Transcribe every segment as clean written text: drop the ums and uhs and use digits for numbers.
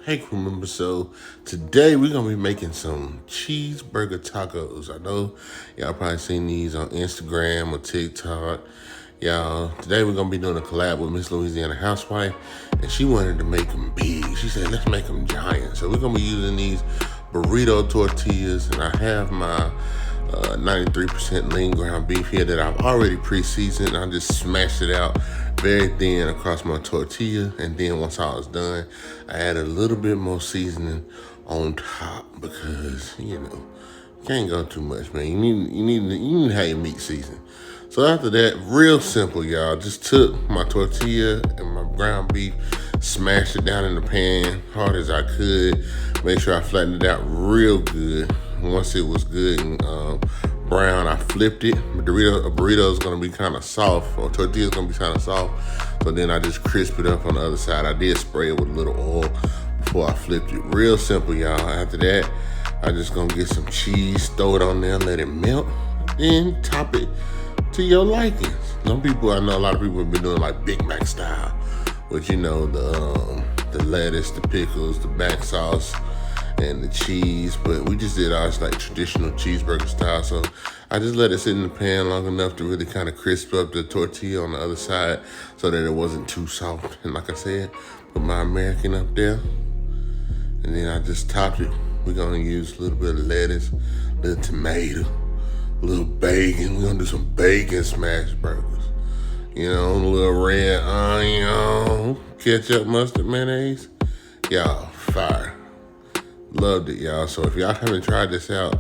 Hey crew members, so today we're gonna be making some cheeseburger tacos. I know y'all probably seen these on Instagram or TikTok. Y'all, today we're gonna be doing a collab with Miss Louisiana Housewife, and she wanted to make them big. She said, let's make them giant. So we're gonna be using these burrito tortillas, and I have my 93% lean ground beef here that I've already pre-seasoned. I just smashed it out very thin across my tortilla, and then once I was done, I added a little bit more seasoning on top because you can't go too much, man. You need to have your meat seasoned. So after that, real simple, y'all. Just took my tortilla and my ground beef, smashed it down in the pan hard as I could. Make sure I flattened it out real good. Once it was good and brown, I flipped it. A burrito is gonna be kind of soft, or tortilla is gonna be kind of soft. So then I just crisp it up on the other side. I did spray it with a little oil before I flipped it. Real simple, y'all. After that, I just gonna get some cheese, throw it on there, let it melt, then top it to your likings. Some people, I know a lot of people have been doing like Big Mac style, with the lettuce, the pickles, the back sauce, and the cheese, but we just did ours like traditional cheeseburger style. So I just let it sit in the pan long enough to really kind of crisp up the tortilla on the other side so that it wasn't too soft. And like I said, put my American up there, and then I just topped it. We're gonna use a little bit of lettuce, a little tomato, a little bacon. We're gonna do some bacon smash burgers. A little red onion, ketchup, mustard, mayonnaise. Y'all, fire. Loved it, y'all. So if y'all haven't tried this out,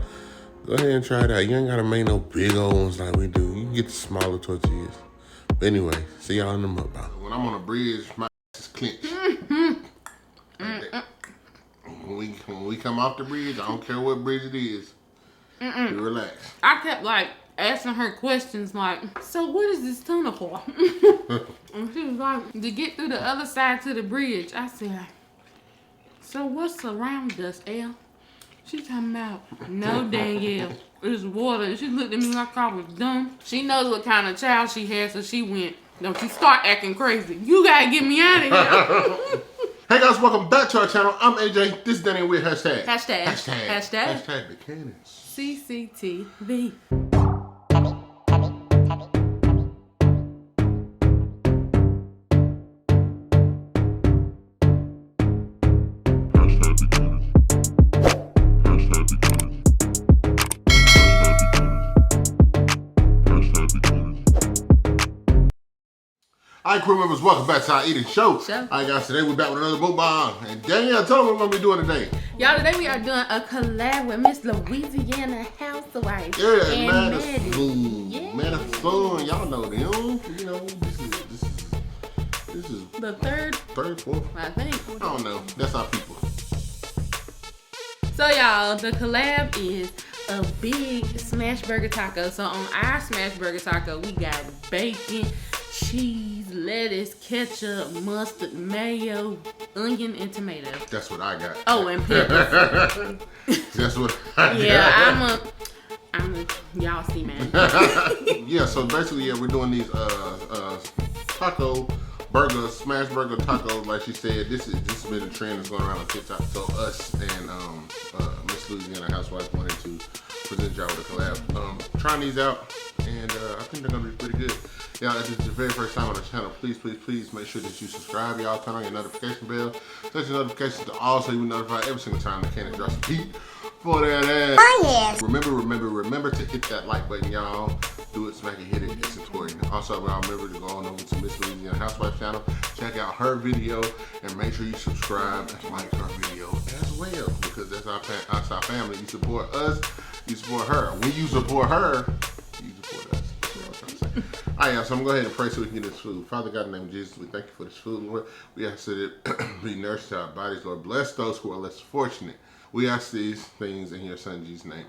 go ahead and try it out. You ain't gotta make no big old ones like we do. You can get the smaller tortillas. But anyway, see y'all in the mukbang. When I'm on a bridge, my ass is clenched. When we come off the bridge, I don't care what bridge it is. You relax. I kept like asking her questions like, so what is this tunnel for? And she was like, to get through the other side to the bridge. I said, so what's around us, Elle? She talking about, no Danielle, it's water. And she looked at me like I was dumb. She knows what kind of child she has, so she went, don't you start acting crazy. You gotta get me out of here. Hey guys, welcome back to our channel. I'm AJ. This is Danny with hashtag Hashtag the cannons. CCTV. All right, crew members, welcome back to our eating show. All right, guys, today we're back with another mukbang. And Danielle, tell them what we're gonna be doing today. Y'all, today we are doing a collab with Miss Louisiana Housewife. Yeah, and Madison. Yeah. Madison, y'all know them. This is the third, fourth. I think. I don't know. That's our people. So y'all, the collab is a big Smashburger taco. So on our Smashburger taco, we got bacon, cheese, lettuce, ketchup, mustard, mayo, onion, and tomato. That's what I got. Oh, and pepper. That's what I got. Yeah, I'm a y'all see, man. Yeah, so basically, yeah, we're doing these taco burger, smash burger tacos. Like she said, this has been a trend that's going around on TikTok. So us and Miss Louisiana Housewife wanted to present y'all with a collab. Trying these out, and I think they're gonna be pretty good. Y'all, if this is your very first time on the channel, please make sure that you subscribe. Y'all turn on your notification bell, set your notifications to all so you be notified every single time the cannon drops a heat for that ass. Oh yes. Remember to hit that like button, y'all. Do it, smack it, hit it. It's important. Also, remember to go on over to Miss Louisiana Housewife channel, check out her video, and make sure you subscribe and like her video as well, because that's our family. You support us, you support her. When you support her, you support us. That's what I'm trying to say. All right, y'all, so I'm going to go ahead and pray so we can get this food. Father God, in the name of Jesus, we thank you for this food, Lord. We ask that it be nourished to our bodies, Lord. Bless those who are less fortunate. We ask these things in your son Jesus' name.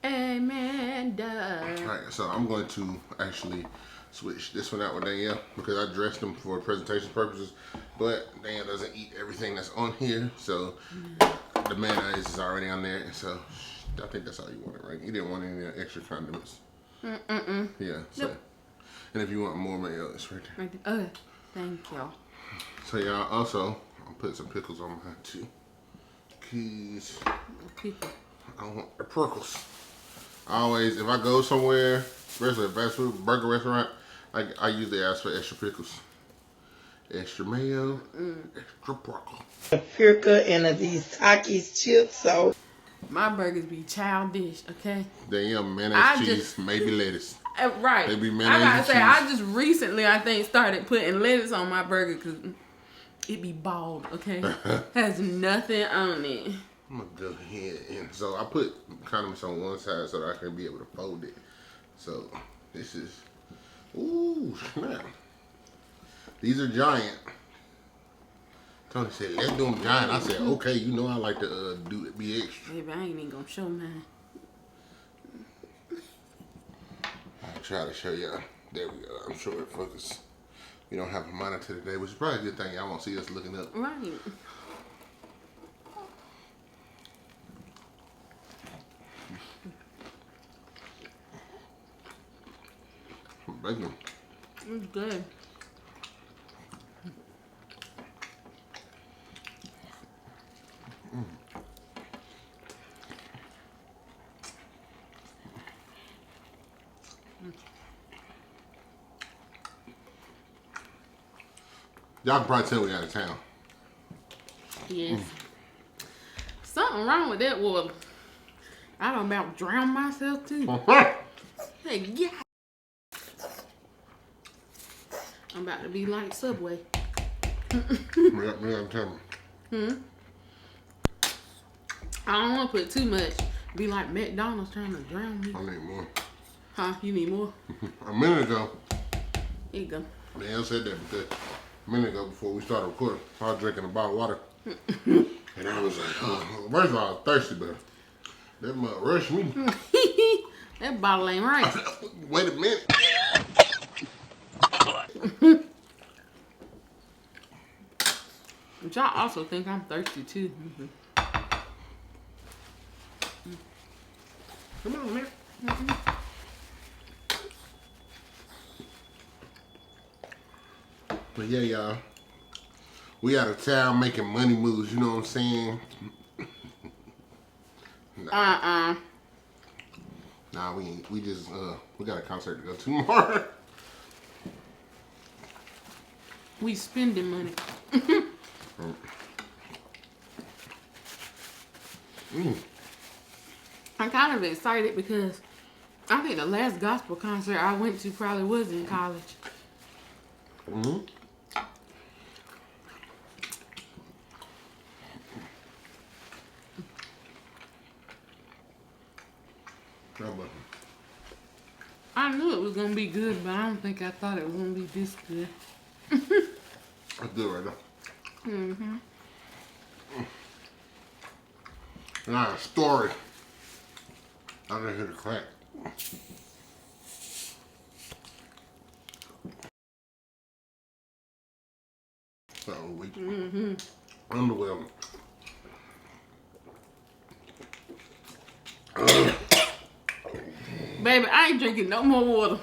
Amen. All right, so I'm going to actually switch this one out with Danielle because I dressed them for presentation purposes, but Danielle doesn't eat everything that's on here, so the mayonnaise is already on there, so I think that's all you wanted, right? You didn't want any extra condiments. Yeah, so. Nope. And if you want more mayo, it's right there. Okay, thank y'all. So y'all, also, I'm putting some pickles on mine too. Keys. Pickle. I don't want the pickles. Always, if I go somewhere, especially a fast food burger restaurant, I usually ask for extra pickles. Extra mayo, extra pickle. A Pirka and these Takis chips, so. My burgers be childish, okay? Damn, mayonnaise, cheese, maybe lettuce. Right. They be mayonnaise I gotta and say, cheese. I just recently, I think, started putting lettuce on my burger because it be bald, okay? Has nothing on it. I'm gonna go ahead and so I put condiments on one side so that I can be able to fold it. So this is, ooh, snap. These are giant. Tony said, let's do them giant. I said, okay, you know I like to do it, be extra. Baby, I ain't even gonna show mine. I'll try to show y'all. There we go. I'm sure it focus. We don't have a monitor today, which is probably a good thing. Y'all won't see us looking up. Right. Bacon. It's good. Y'all can probably tell we out of town. Yes. Something wrong with that water. I don't about drown myself too. Hey, yeah. I'm about to be like Subway. I'm telling you. I don't want to put too much. Be like McDonald's trying to drown me. I need more. Huh? You need more? A minute ago, Here you go. man said that because a minute ago before we started recording, I was drinking a bottle of water. And I was like, oh, first of all, I was thirsty, but that mud rushed me. That bottle ain't right. Wait a minute. But y'all also think I'm thirsty too. Come on, man. But yeah, y'all, we out of town making money moves, you know what I'm saying? Nah, we ain't. We just, we got a concert to go to tomorrow. We spending money. I'm kind of excited because I think the last gospel concert I went to probably was in college. I knew it was gonna be good, but I don't think I thought it was gonna be this good. That's good right now. Now, a story. I didn't hear the crack. So we underwhelming. Baby, I ain't drinking no more water.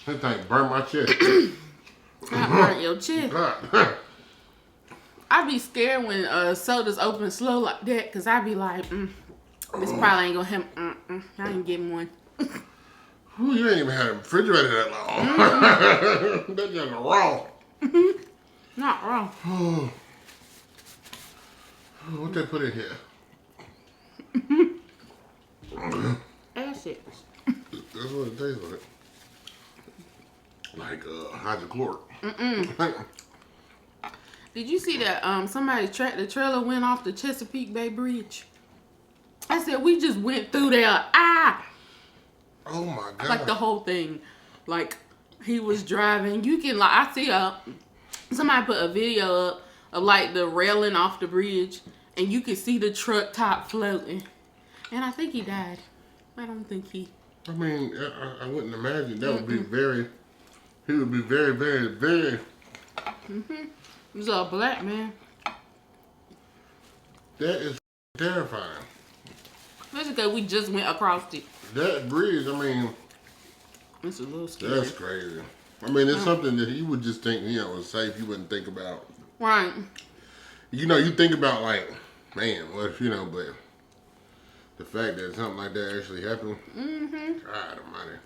That thing burned my chest. I burnt your chest. God. I be scared when sodas open slow like that, because I be like, this probably ain't gonna help. I ain't getting one. Ooh, you ain't even had a refrigerator that long. That's just raw. Not raw. What they put in here? Acid. That's what it tastes like. Like hydrochloric. Did you see that somebody's the trailer went off the Chesapeake Bay Bridge? I said, we just went through there. Oh my God. Like the whole thing. Like, he was driving. You can, like, I see somebody put a video up of, like, the railing off the bridge. And you can see the truck top floating. And I think he died. I don't think he... I mean, I wouldn't imagine. That would be very... He would be very, very, very... He was a black man. That is terrifying. That's because we just went across it. That bridge, I mean... It's a little scary. That's crazy. I mean, it's something that you would just think, was safe. You wouldn't think about. Right. you know, you think about like, man, what if, you know, but the fact that something like that actually happened, God almighty.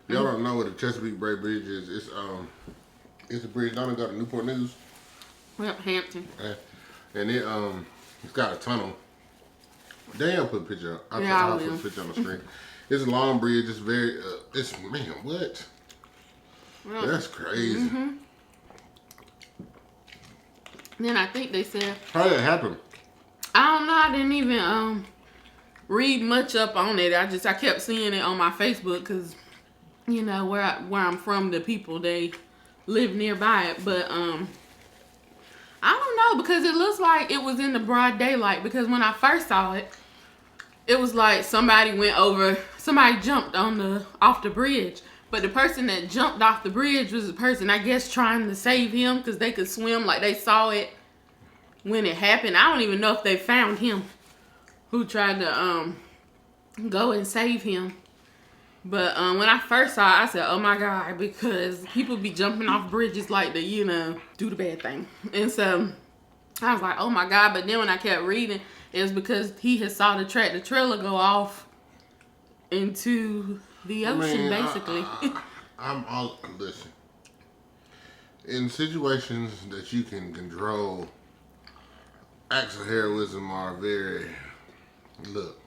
Y'all don't know what the Chesapeake Bay Bridge is. It's a bridge down got to Newport News. Yep, Hampton. And it's got a tunnel. Damn, put a picture up. I'll put a picture on the screen. It's a long bridge. It's very, man, what? Well, that's crazy. Then I think they said. How did it happen? I don't know. I didn't even read much up on it. I kept seeing it on my Facebook because, you know, where I'm from, the people, they live nearby it. But I don't know, because it looks like it was in the broad daylight, because when I first saw it, it was like somebody jumped off the bridge. But the person that jumped off the bridge was the person, I guess, trying to save him because they could swim. Like, they saw it when it happened. I don't even know if they found him who tried to go and save him. But when I first saw it, I said, oh my God, because people be jumping off bridges like to, you know, do the bad thing. And so I was like, oh my God. But then when I kept reading, it was because he had saw the tractor trailer go off into the ocean, basically. Listen. In situations that you can control, acts of heroism are very, look,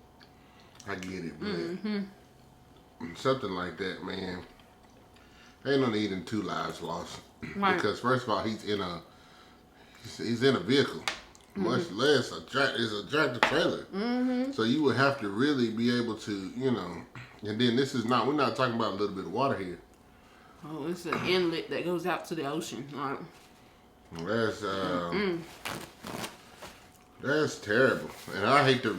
I get it, but something like that, man, ain't no need in 2 lives lost. Right. Because first of all, he's in a vehicle, much less a tractor trailer. So you would have to really be able to, you know, and then we're not talking about a little bit of water here. Oh, it's an inlet that goes out to the ocean. Like, that's terrible. And I hate to,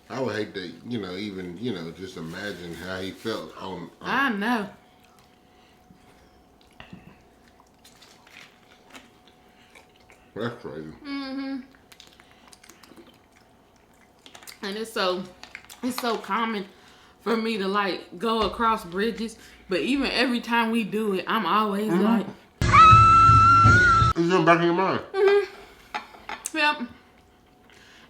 I would hate to, you know, even, you know, just imagine how he felt on I know. That's crazy. And it's so common for me to like go across bridges, but even every time we do it, I'm always like, it's in the back of your mind. Yep.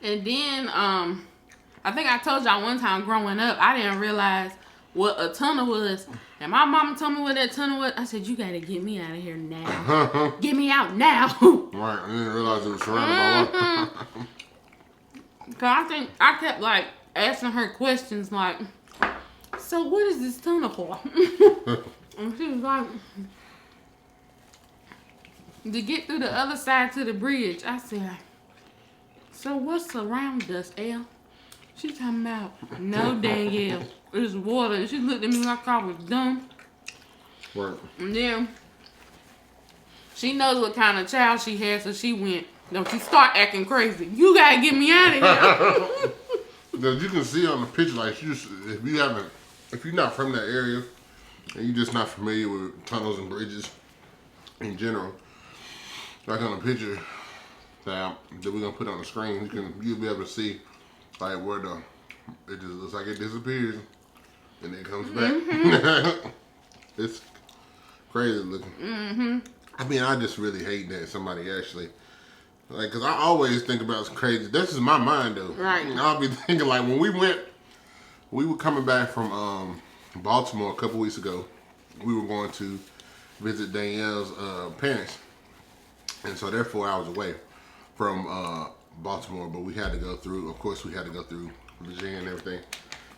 And then I think I told y'all one time growing up, I didn't realize what a tunnel was. And my mama told me what that tunnel was. I said, you gotta get me out of here now. Get me out now. Right, I didn't realize it was surrounded by water. Cause I think I kept like asking her questions like, so what is this tunnel for? And she was like, to get through the other side to the bridge. I said, so what's around us, Elle? She talking about, no dang Elle. It's water. She looked at me like I was dumb. Right. And then she knows what kind of child she has, so she went, don't you start acting crazy. You gotta get me out of here. Because you can see on the picture, like, if you're not from that area and you're just not familiar with tunnels and bridges in general, like on the picture that we're gonna put on the screen, you'll be able to see like where it just looks like it disappears and then it comes back. It's crazy looking. I mean, I just really hate that somebody actually, like, cause I always think about crazy. This is my mind though. Right. I'll be thinking like when we were coming back from Baltimore a couple weeks ago. We were going to visit Danielle's parents, and so they're 4 hours away from Baltimore. But we had to go through. Of course, we had to go through Virginia and everything.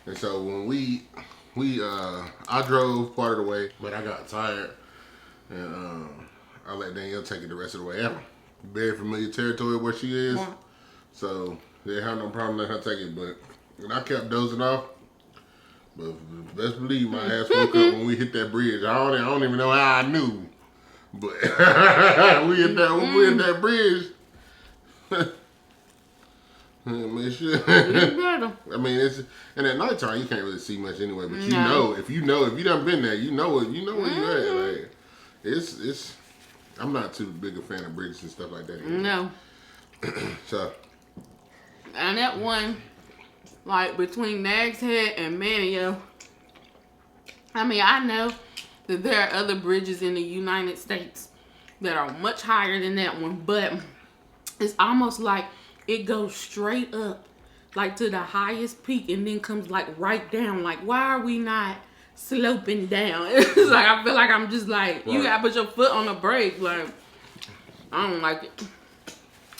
And so when I drove part of the way, but I got tired, and I let Danielle take it the rest of the way. I'm very familiar territory where she is, so they didn't have no problem letting her take it. But when I kept dozing off, but best believe my ass woke up when we hit that bridge. I don't even know how I knew, but we hit that bridge. Man, shit. I mean, and at nighttime you can't really see much anyway. But you know, if you done been there, you know where you at. Like, it's. I'm not too big a fan of bridges and stuff like that anymore. No. So. And that one, like between Nags Head and Manio, I mean, I know that there are other bridges in the United States, that are much higher than that one, but it's almost like it goes straight up, like to the highest peak, and then comes like right down. Like, why are we not sloping down? It's like I feel like I'm just like, you gotta put your foot on the brake. Like, I don't like it.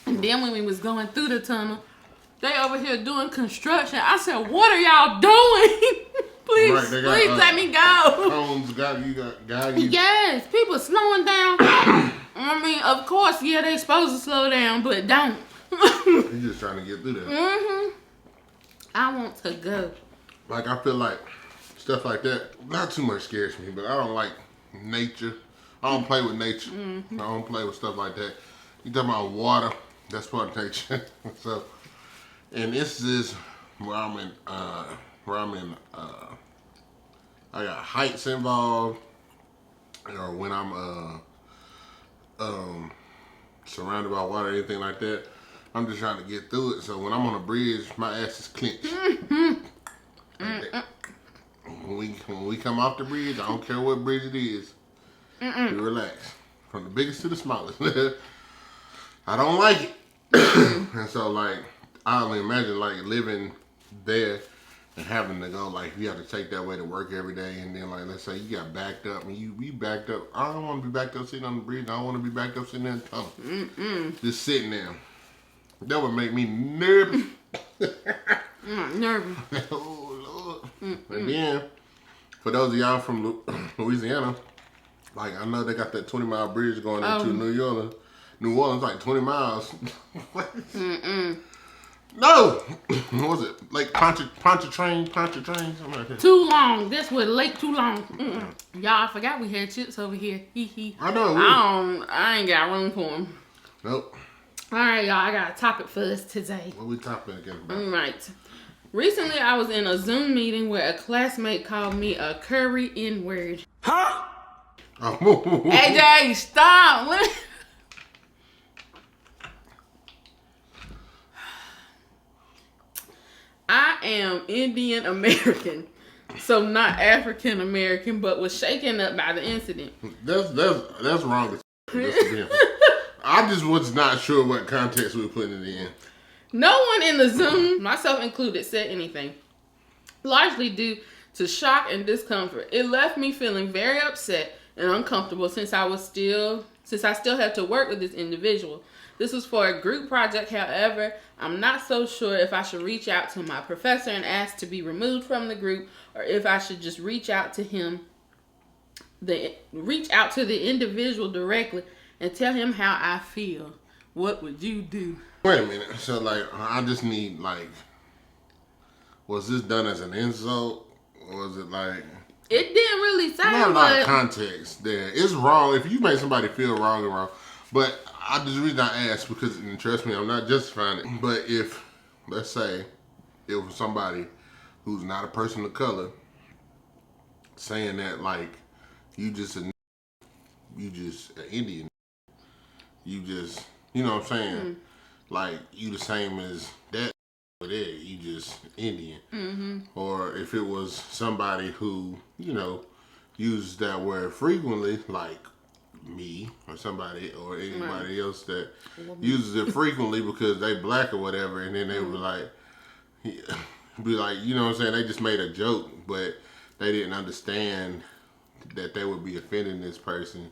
And then when we was going through the tunnel, they over here doing construction. I said, what are y'all doing? Please, please let me go. Cones got you. Yes, people slowing down. I mean, of course, yeah, they supposed to slow down, but don't. You just trying to get through that. I want to go. Like, I feel like stuff like that, not too much scares me, but I don't like nature. I don't play with nature. I don't play with stuff like that. You talking about water, that's part of nature. So, and this is where I'm in, I got heights involved, or when I'm surrounded by water or anything like that. I'm just trying to get through it. So when I'm on a bridge, my ass is clenched. When we come off the bridge, I don't care what bridge it is. You relax. From the biggest to the smallest. I don't like it. And so, like, I only imagine, like, living there and having to go, like, you have to take that way to work every day. And then, like, let's say you got backed up and you backed up. I don't want to be backed up sitting on the bridge. I don't want to be backed up sitting in the tunnel. Just sitting there. That would make me nervous. Nervous. Oh, Lord. And then, for those of y'all from Louisiana, like, I know they got that 20-mile bridge going into New Orleans. New Orleans, like 20 miles. No! What was it? Like Pontchartrain, something like that. Too long. That's what Lake Too Long. Y'all, I forgot we had chips over here. I know. I ain't got room for them. Nope. All right, y'all. I got a topic for us today. What we topping again about? All right. Recently, I was in a Zoom meeting where a classmate called me a curry N-word. Huh? Oh. AJ, stop. I am Indian American, so not African American, but was shaken up by the incident. That's wrong. I just was not sure what context we were putting it in. No one in the Zoom, myself included, said anything, largely due to shock and discomfort. It left me feeling very upset and uncomfortable since I still had to work with this individual. This was for a group project. However, I'm not so sure if I should reach out to my professor and ask to be removed from the group, or if I should just reach out to the individual directly and tell him how I feel. What would you do? Wait a minute. So, like, I just need, like, was this done as an insult? Or was it like... It didn't really say. Not a lot of context there. It's wrong. If you make somebody feel wrong and wrong. But the reason I asked, because, and trust me, I'm not justifying it. But if, let's say, it was somebody who's not a person of color saying that, like, you just an Indian. You just, you know what I'm saying? Like, you the same as that over there. You just Indian. Or if it was somebody who, you know, uses that word frequently, like me or somebody or anybody else that uses it frequently because they black or whatever, and then they were like, you know what I'm saying? They just made a joke, but they didn't understand that they would be offending this person,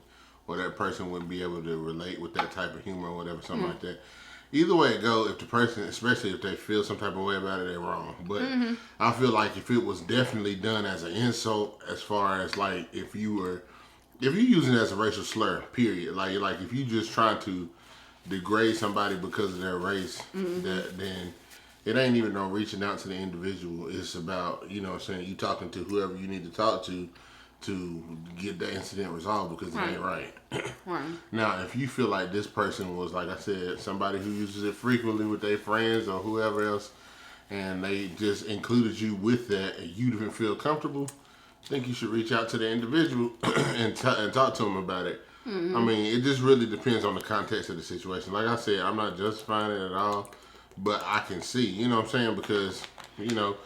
or that person wouldn't be able to relate with that type of humor or whatever, something like that. Either way it go, if the person, especially if they feel some type of way about it, they're wrong. But I feel like if it was definitely done as an insult, as far as like if you're using it as a racial slur, period. Like if you just trying to degrade somebody because of their race, then it ain't even no reaching out to the individual. It's about, you know what I'm saying, you talking to whoever you need to talk to get the incident resolved, because it ain't right. Now, if you feel like this person was, like I said, somebody who uses it frequently with their friends or whoever else, and they just included you with that, and you didn't feel comfortable, I think you should reach out to the individual and talk to them about it. I mean, it just really depends on the context of the situation. Like I said, I'm not justifying it at all, but I can see, you know what I'm saying, because, you know,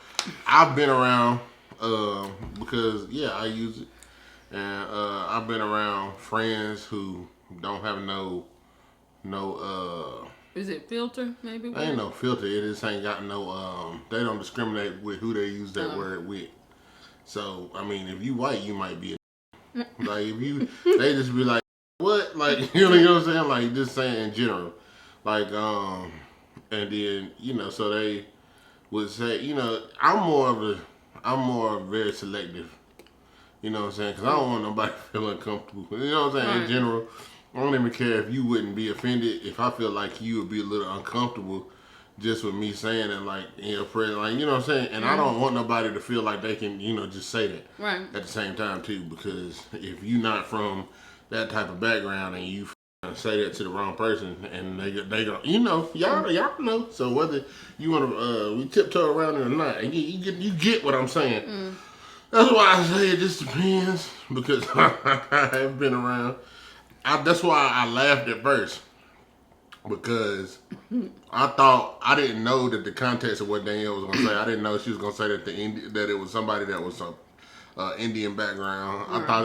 I've been around, because, yeah, I use it. And I've been around friends who don't have no Is it filter maybe? ain't no filter. It just ain't got no they don't discriminate with who they use that word with. So I mean, if you white, you might be a like if you they just be like what, like you know what I'm saying, like just saying in general, like and then so they would say I'm more very selective. You know what I'm saying? Because I don't want nobody to feel uncomfortable. You know what I'm saying? Right. In general, I don't even care if you wouldn't be offended. If I feel like you would be a little uncomfortable just with me saying it, like in your prayer, like you know what I'm saying. And I don't want nobody to feel like they can, just say that Right. at the same time too. Because if you're not from that type of background and you say that to the wrong person, and they go, y'all know. So whether you want to we tiptoe around it or not, you get what I'm saying. That's why I say it just depends, because I have been around. That's why I laughed at first, because I didn't know that the context of what Danielle was gonna say. I didn't know she was gonna say that that it was somebody that was Indian background. I thought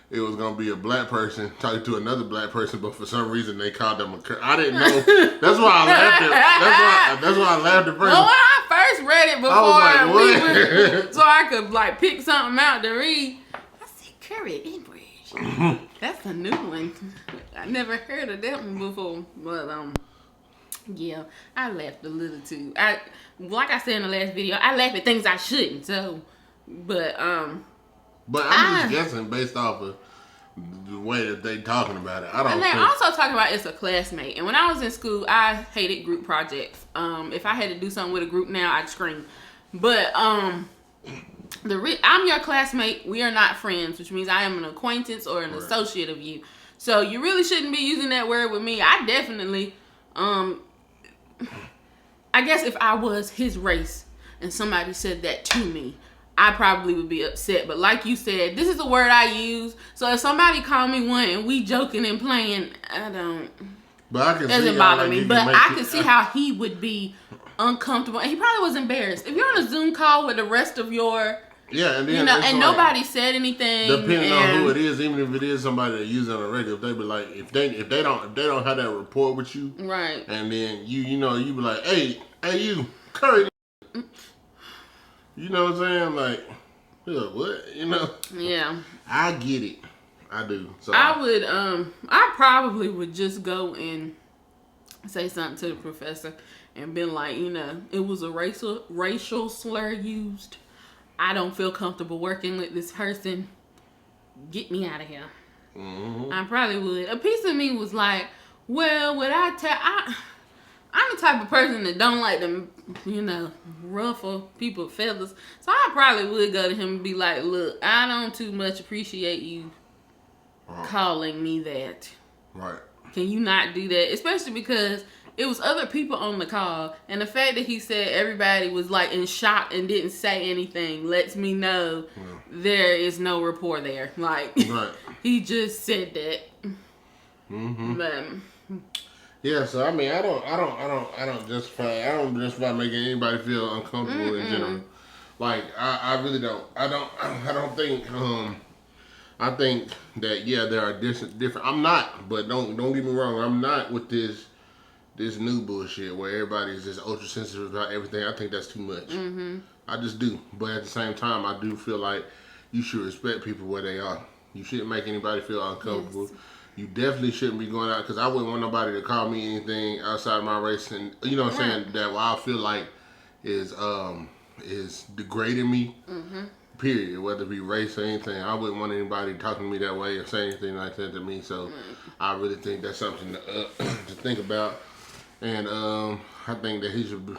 it was gonna be a black person talking to another black person, but for some reason they called them I didn't know. That's why I laughed at. That's why I laughed at first. Well, when I first read it before, I was like, what? so I could like pick something out to read, I said curry Enbridge. That's a new one. I never heard of that one before, but yeah, I laughed a little too. Like I said in the last video, I laugh at things I shouldn't. So, but I'm just guessing based off of the way that they talking about it. I don't. And they're also talking about it's a classmate. And when I was in school, I hated group projects. If I had to do something with a group now, I'd scream. But I'm your classmate. We are not friends, which means I am an acquaintance or an associate of you. So you really shouldn't be using that word with me. I definitely, I guess if I was his race and somebody said that to me, I probably would be upset. But like you said, this is a word I use. So if somebody called me one and we joking and playing, I don't. But I can doesn't bother me. But I could see how he would be uncomfortable, and he probably was embarrassed. If you're on a Zoom call with the rest of your, and then and nobody said anything. Depending on who it is, even if it is somebody that uses it on a regular, they be like, if they don't have that rapport with you, right? And then you be like, hey you, curry. You know what I'm saying? Like, what? Yeah. I get it. I do. So I would, I probably would just go and say something to the professor and been like, it was a racial slur used. I don't feel comfortable working with this person. Get me out of here. Mm-hmm. I probably would. A piece of me was like, well, would I'm the type of person that don't like to, ruffle people's feathers. So I probably would go to him and be like, look, I don't too much appreciate you calling me that. Right. Can you not do that? Especially because it was other people on the call. And the fact that he said everybody was like in shock and didn't say anything lets me know there is no rapport there. Like, he just said that. Mm-hmm. But... yeah, so I mean, I don't justify making anybody feel uncomfortable in general. Like, I really don't. I don't think. I think that there are different. I'm not, but don't get me wrong. I'm not with this new bullshit where everybody's just ultra sensitive about everything. I think that's too much. Mm-hmm. I just do. But at the same time, I do feel like you should respect people where they are. You shouldn't make anybody feel uncomfortable. Yes. You definitely shouldn't be going out, because I wouldn't want nobody to call me anything outside of my race, and you know what I'm saying, that what I feel like is degrading me. Mm-hmm. Period. Whether it be race or anything, I wouldn't want anybody talking to me that way or saying anything like that to me. So I really think that's something to think about, and I think that he should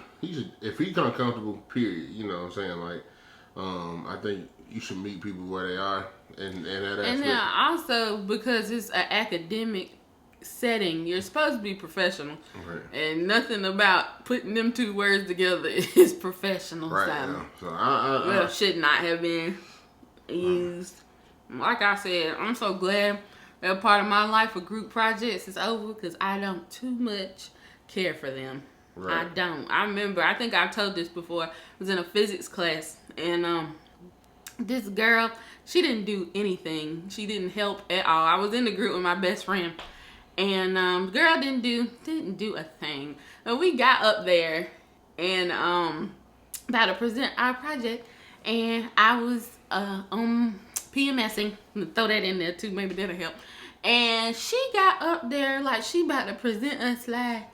if he's uncomfortable. Period. You know what I'm saying? Like, I think you should meet people where they are. And then also, because it's an academic setting, you're supposed to be professional. Right. And nothing about putting them two words together is professional. Right. So, I should not have been used. Like I said, I'm so glad that part of my life of group projects is over, because I don't too much care for them. Right. I don't. I remember, I think I've told this before, I was in a physics class, and this girl, she didn't do anything. She didn't help at all. I was in the group with my best friend, and the girl didn't do a thing. And we got up there and about to present our project, and I was PMSing. Throw that in there too, maybe that'll help. And she got up there like she about to present a slide,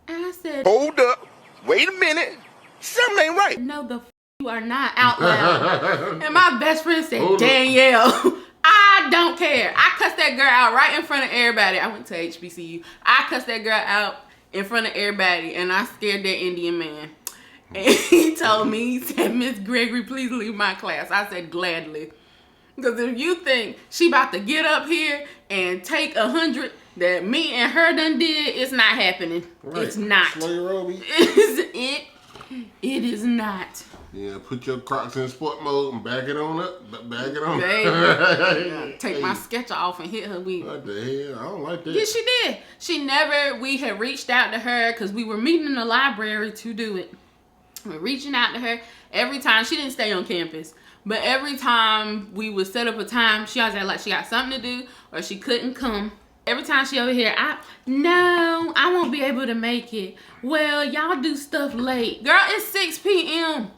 and I said, "Hold up, wait a minute, something ain't right." "No, the you are not," out loud. And my best friend said, "Danielle, I don't care." I cussed that girl out right in front of everybody. I went to HBCU. I cussed that girl out in front of everybody, and I scared that Indian man. And he told me, he said, "Miss Gregory, please leave my class." I said, "Gladly." Because if you think she about to get up here and take 100 that me and her done did, it's not happening. Right. It's not. Slow your roll, It is not. Yeah, put your Crocs in sport mode and back it on up. Back it on up. Take my sketcher off and hit her with. What the hell? I don't like that. Yeah, she did. She never, we had reached out to her because we were meeting in the library to do it. We're reaching out to her every time. She didn't stay on campus. But every time we would set up a time, she always had like she got something to do or she couldn't come. Every time she over here, no, I won't be able to make it. Well, y'all do stuff late. Girl, it's 6 p.m.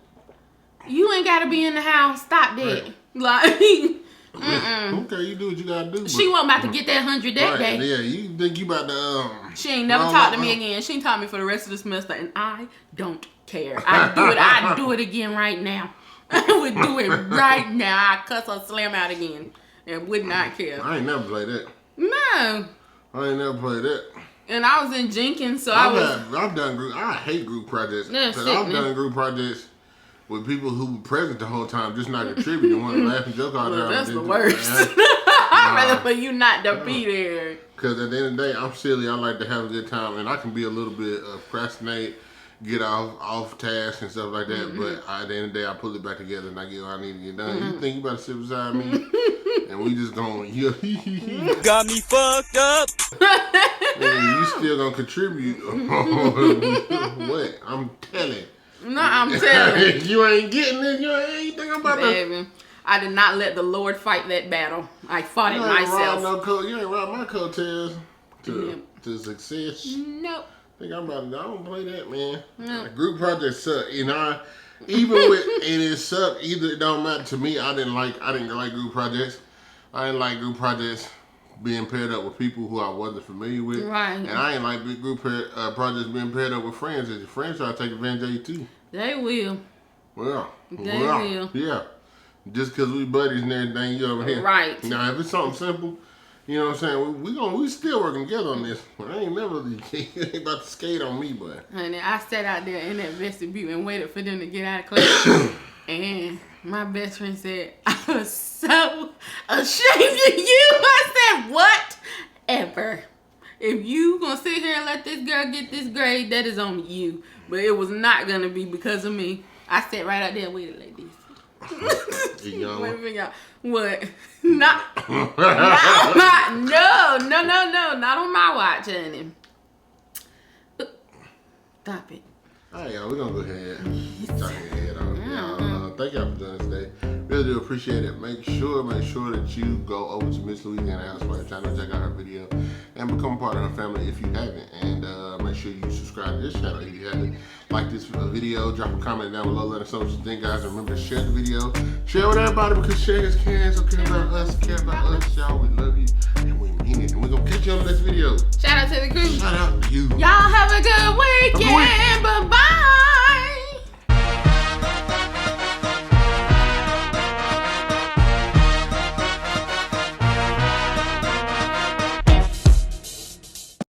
You ain't got to be in the house. Stop that. Right. Like, okay, you do what you got to do. She wasn't about to get that 100 that day. Yeah, you think you about to... She ain't never talked to me again. She ain't talked to me for the rest of the semester, and I don't care. I'd do it again right now. I would do it right now. I'd cuss her slam out again and would not care. I ain't never played that. No. I ain't never played that. And I was in Jenkins, so I've done group. I hate group projects. Because I've done group projects with people who were present the whole time, just not contributing. One laughing joke all the time. That's the worst. I'd rather for you not to be there. Because at the end of the day, I'm silly. I like to have a good time, and I can be a little bit procrastinate, get off task and stuff like that. But at the end of the day, I pull it back together and I get what I need to get done. You think you about to sit beside me, and we just going, you got me fucked up. And you still gonna contribute? What? I'm telling. No, I'm telling. You ain't getting it. You ain't think I'm about to. I did not let the Lord fight that battle. I fought it myself. You ain't ride my coattails to success. Nope. I don't play that, man. No. Group projects suck. You know, even with it suck. Either it don't matter to me. I didn't like group projects. I didn't like group projects being paired up with people who I wasn't familiar with. Right. And I ain't like big group projects being paired up with friends. Because your friends try to take advantage of you too. They will. Well. They will. Yeah. Just because we buddies and everything, you over here. Right. Now, if it's something simple, you know what I'm saying? We still working together on this. I ain't never about to skate on me, but. Honey, I sat out there in that vestibule and waited for them to get out of class. And my best friend said, "I was so ashamed of you." I said, "Whatever. If you gonna sit here and let this girl get this grade, that is on you. But it was not gonna be because of me." I sat right out there and waited like this. What? Not on my watch, honey. Stop it. Alright, y'all, we're gonna go ahead and talk your head off. Thank y'all for doing this today. Really do appreciate it. Make sure that you go over to Miss Louisiana Housewife channel, check out her video, and become part of her family if you haven't. And make sure you subscribe to this channel if you haven't. Like this video, drop a comment down below, let us know what you think, guys. Remember to share the video. Share with everybody because sharing is caring. So care about us, y'all. We love you and we mean it. And we're gonna catch you on the next video. Shout out to the crew. Shout out to you. Y'all have a good weekend.